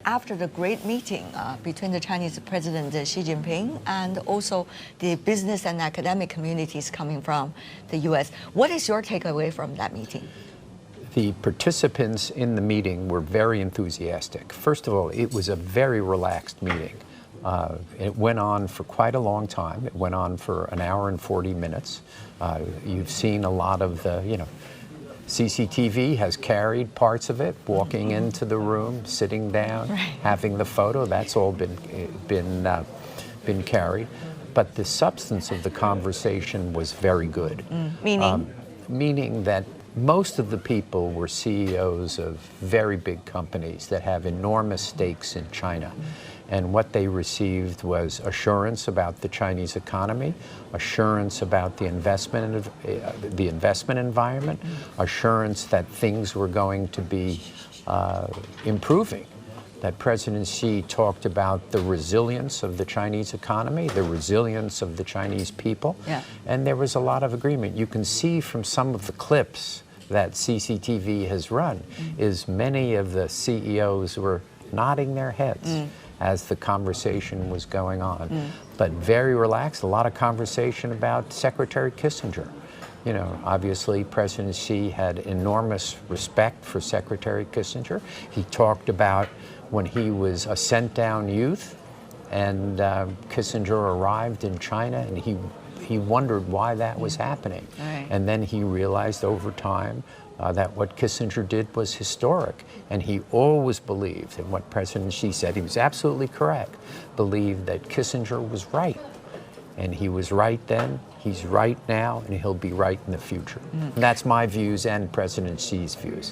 after the great meeting between the Chinese President Xi Jinping and also the business and academic communities coming from the U.S. What is your takeaway from that meeting? The participants in the meeting were very enthusiastic. First of all, it was a very relaxed meeting. It went on for quite a long time. It went on for an hour and 40 minutes. You've seen a lot of the, CCTV has carried parts of it, walking into the room, sitting down, having the photo. That's all been carried. But the substance of the conversation was very good. Meaning? Meaning that most of the people were CEOs of very big companies that have enormous stakes in China. And what they received was assurance about the Chinese economy, assurance about the investment environment, assurance that things were going to be improving. That President Xi talked about the resilience of the Chinese economy, the resilience of the Chinese people, and there was a lot of agreement. You can see from some of the clips that CCTV has run, is many of the CEOs were nodding their heads as the conversation was going on. But very relaxed, a lot of conversation about Secretary Kissinger. Obviously President Xi had enormous respect for Secretary Kissinger. He talked about when he was a sent-down youth and Kissinger arrived in China, and he wondered why that was happening. And then he realized over time that what Kissinger did was historic. And he always believed, and what President Xi said, he was absolutely correct, believed that Kissinger was right. And he was right then, he's right now, and he'll be right in the future. And that's my views and President Xi's views.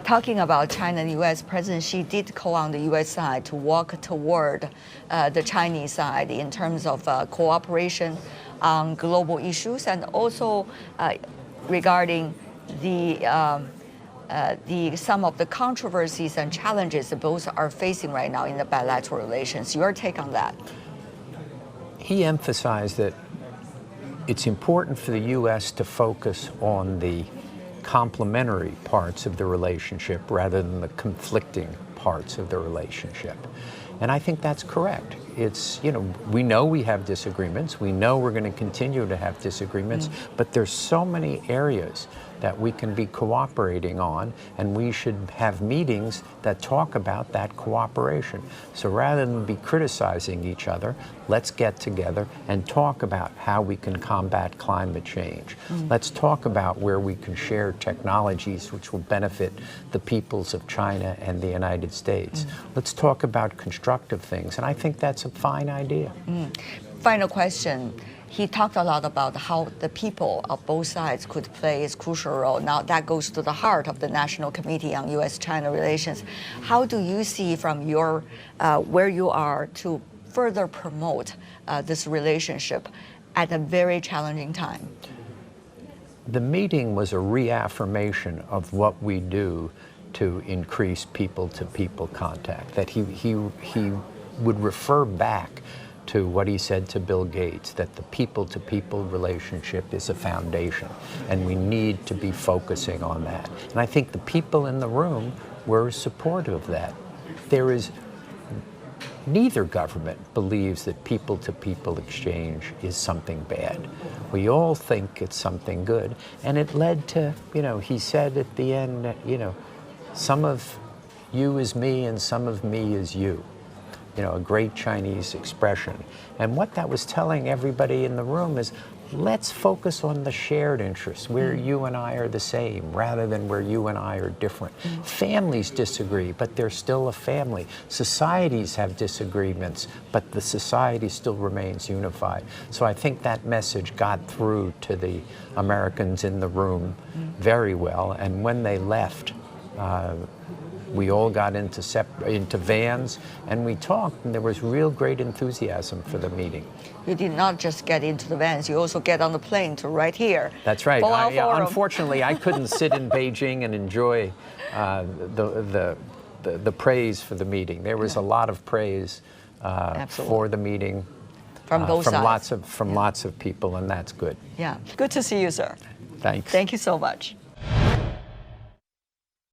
Talking about China and the U.S., President Xi did call on the U.S. side to walk toward the Chinese side in terms of cooperation on global issues, and also regarding some of the controversies and challenges that both are facing right now in the bilateral relations. Your take on that? He emphasized that it's important for the U.S. to focus on the complementary parts of the relationship rather than the conflicting parts of the relationship. And I think that's correct. It's, we know we have disagreements. We know we're going to continue to have disagreements, but there's so many areas that we can be cooperating on, and we should have meetings that talk about that cooperation. So rather than be criticizing each other, let's get together and talk about how we can combat climate change. Let's talk about where we can share technologies which will benefit the peoples of China and the United States. Let's talk about constructive things, and I think that's a fine idea. Final question. He talked a lot about how the people of both sides could play a crucial role. Now that goes to the heart of the National Committee on U.S. China Relations. How do you see from your where you are to further promote this relationship at a very challenging time? The meeting was a reaffirmation of what we do to increase people-to-people contact, that he would refer back to what he said to Bill Gates, that the people-to-people relationship is a foundation, and we need to be focusing on that. And I think the people in the room were supportive of that. Neither government believes that people-to-people exchange is something bad. We all think it's something good, and it led to, he said at the end that, some of you is me and some of me is you. A great Chinese expression. And what that was telling everybody in the room is, let's focus on the shared interests, where you and I are the same, rather than where you and I are different. Families disagree, but they're still a family. Societies have disagreements, but the society still remains unified. So I think that message got through to the Americans in the room very well. And when they left, we all got into vans and we talked, and there was real great enthusiasm for the meeting. You did not just get into the vans, you also get on the plane to right here. That's right. Boao Unfortunately, I couldn't sit in Beijing and enjoy the praise for the meeting. There was a lot of praise for the meeting from both sides. Lots of people, and that's good. Yeah. Good to see you, sir. Thanks. Thank you so much.